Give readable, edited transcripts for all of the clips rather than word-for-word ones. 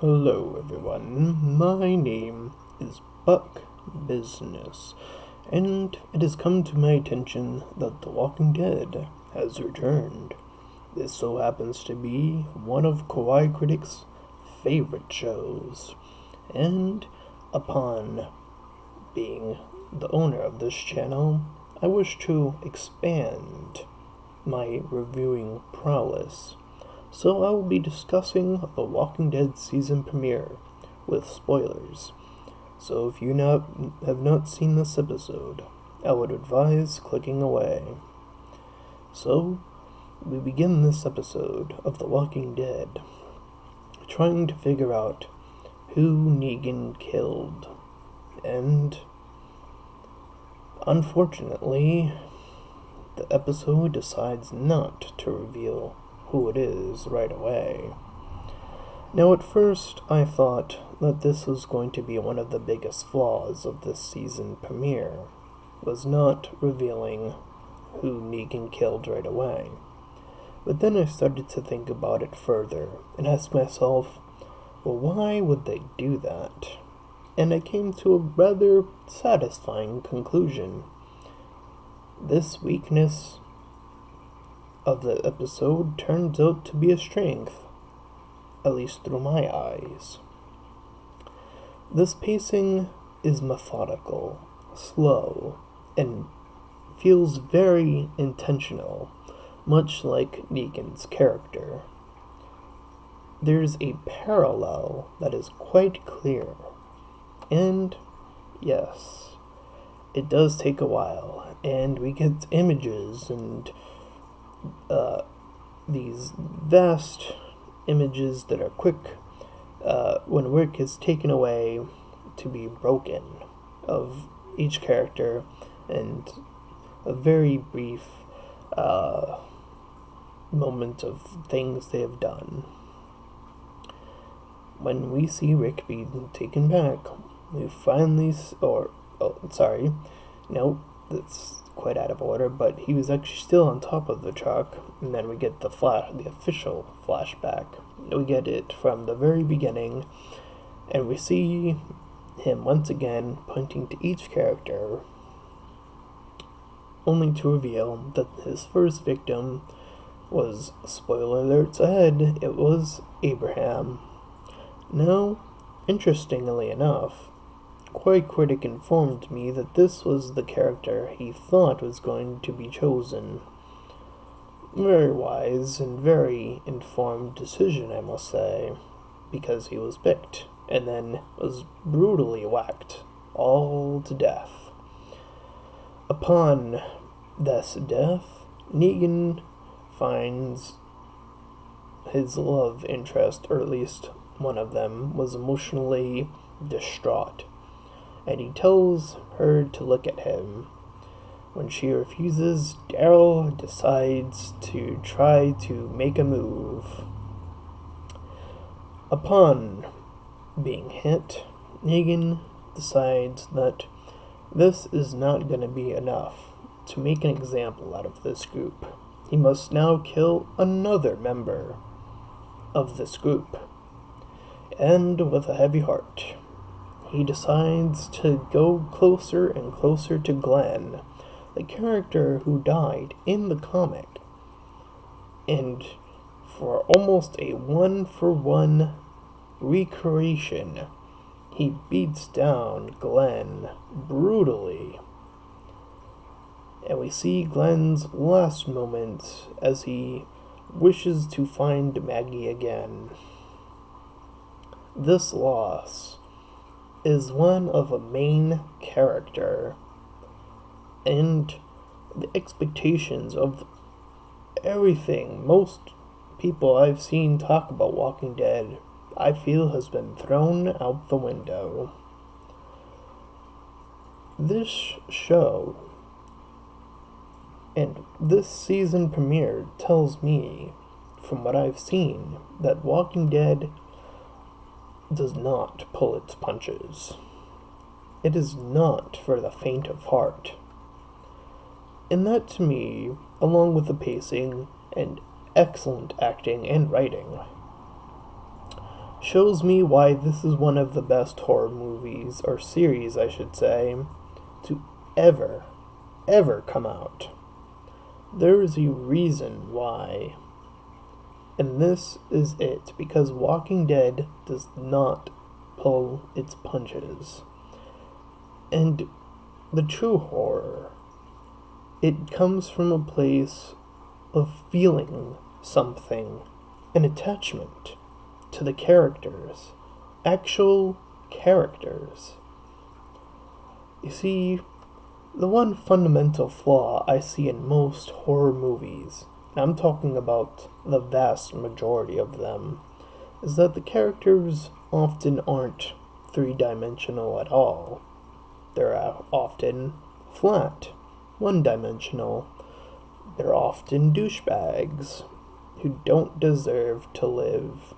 Hello everyone, my name is Buck Business, and it has come to my attention that The Walking Dead has returned. This so happens to be one of Kawaii Critic's favorite shows, and upon being the owner of this channel, I wish to expand my reviewing prowess. So I will be discussing The Walking Dead season premiere with spoilers. So if you have not seen this episode, I would advise clicking away. So we begin this episode of The Walking Dead trying to figure out who Negan killed, and unfortunately the episode decides not to reveal who it is right away. Now at first I thought that this was going to be one of the biggest flaws of this season premiere, was not revealing who Negan killed right away. But then I started to think about it further and ask myself, well, why would they do that? And I came to a rather satisfying conclusion. This weakness of the episode turns out to be a strength, at least through my eyes. This pacing is methodical, slow, and feels very intentional, much like Negan's character. There's a parallel that is quite clear, and yes, it does take a while, and we get images and these vast images that are quick when work is taken away to be broken of each character, and a very brief moment of things they have done. When we see Rick being taken back, we finally, that's quite out of order, but he was actually still on top of the truck, and then we get the official flashback. We get it from the very beginning, and we see him once again pointing to each character, only to reveal that his first victim was, spoiler alerts ahead, it was Abraham. Now, interestingly enough, Kawaii Critic informed me that this was the character he thought was going to be chosen. Very wise and very informed decision, I must say, because he was picked, and then was brutally whacked, all to death. Upon this death, Negan finds his love interest, or at least one of them, was emotionally distraught, and he tells her to look at him. When she refuses, Daryl decides to try to make a move. Upon being hit, Negan decides that this is not going to be enough to make an example out of this group. He must now kill another member of this group. And with a heavy heart, he decides to go closer and closer to Glenn, the character who died in the comic. And for almost a one-for-one recreation, he beats down Glenn brutally. And we see Glenn's last moments as he wishes to find Maggie again. This loss is one of a main character, and the expectations of everything most people I've seen talk about Walking Dead, I feel, has been thrown out the window. This show and this season premiere tells me, from what I've seen, that Walking Dead does not pull its punches. It is not for the faint of heart. And that, to me, along with the pacing and excellent acting and writing, shows me why this is one of the best horror movies, or series I should say, to ever, ever come out. There is a reason why. And this is it, because Walking Dead does not pull its punches. And the true horror, it comes from a place of feeling something, an attachment to the characters, actual characters. You see, the one fundamental flaw I see in most horror movies, and I'm talking about the vast majority of them, is that the characters often aren't three-dimensional at all. They're often flat, one-dimensional. They're often douchebags who don't deserve to live.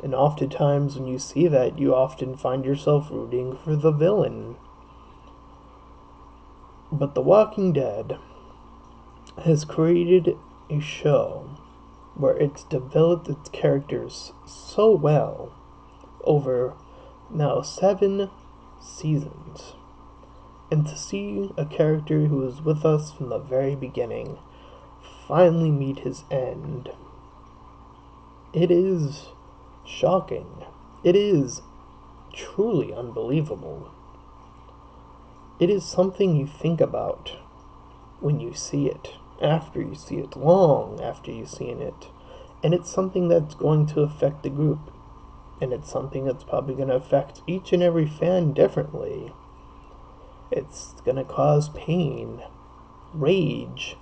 And oftentimes when you see that, you often find yourself rooting for the villain. But The Walking Dead has created a show where it's developed its characters so well over now 7 seasons. And to see a character who was with us from the very beginning finally meet his end, it is shocking. It is truly unbelievable. It is something you think about when you see it, after you see it, long after you've seen it. And it's something that's going to affect the group. And it's something that's probably going to affect each and every fan differently. It's going to cause pain, rage,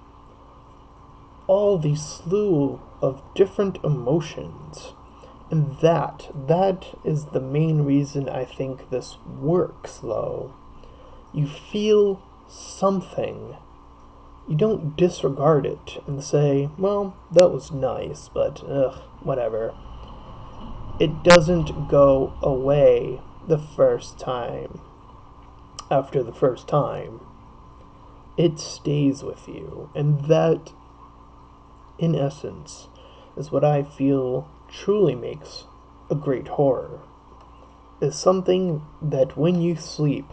all these slew of different emotions. And that is the main reason I think this works, though. You feel something. You don't disregard it and say, well, that was nice, but whatever. It doesn't go away the first time. After the first time, it stays with you. And that, in essence, is what I feel truly makes a great horror. Is something that when you sleep,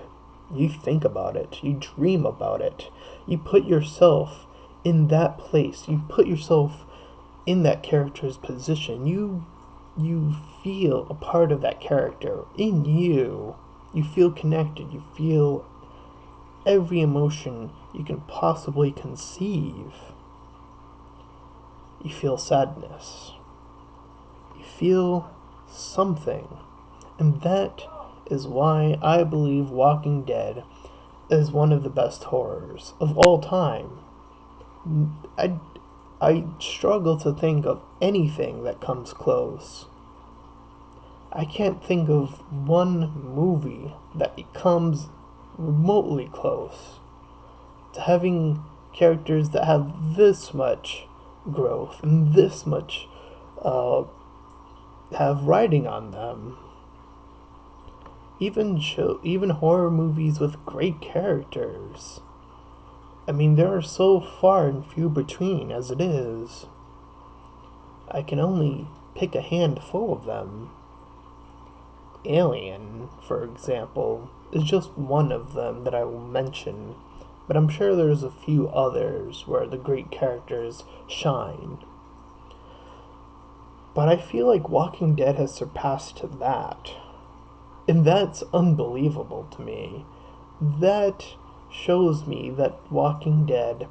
you think about it, you dream about it, you put yourself in that place, you put yourself in that character's position, you feel a part of that character in you. You feel connected, you feel every emotion you can possibly conceive. You feel sadness, you feel something, and that is why I believe Walking Dead is one of the best horrors of all time. I struggle to think of anything that comes close. I can't think of one movie that comes remotely close to having characters that have this much growth and this much have writing on them. Even horror movies with great characters. I mean, there are so far and few between as it is. I can only pick a handful of them. Alien, for example, is just one of them that I will mention, but I'm sure there's a few others where the great characters shine. But I feel like Walking Dead has surpassed that. And that's unbelievable to me. That shows me that Walking Dead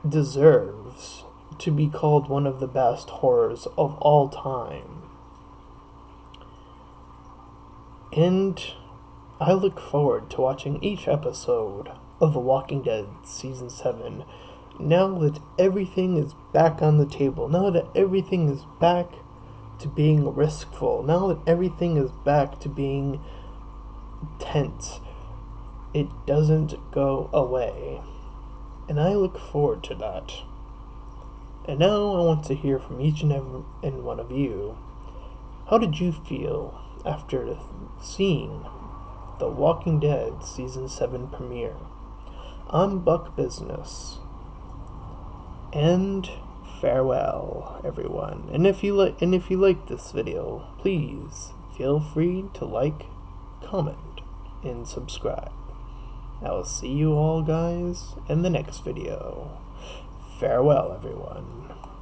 deserves to be called one of the best horrors of all time. And I look forward to watching each episode of The Walking Dead Season 7 now that everything is back on the table, now that everything is back to being riskful, now that everything is back to being tense. It doesn't go away. And I look forward to that. And now I want to hear from each and every one of you. How did you feel after seeing The Walking Dead Season 7 premiere? I'm Buck Business. And farewell, everyone. And if you like this video, please feel free to like, comment, and subscribe. I will see you all guys in the next video. Farewell, everyone.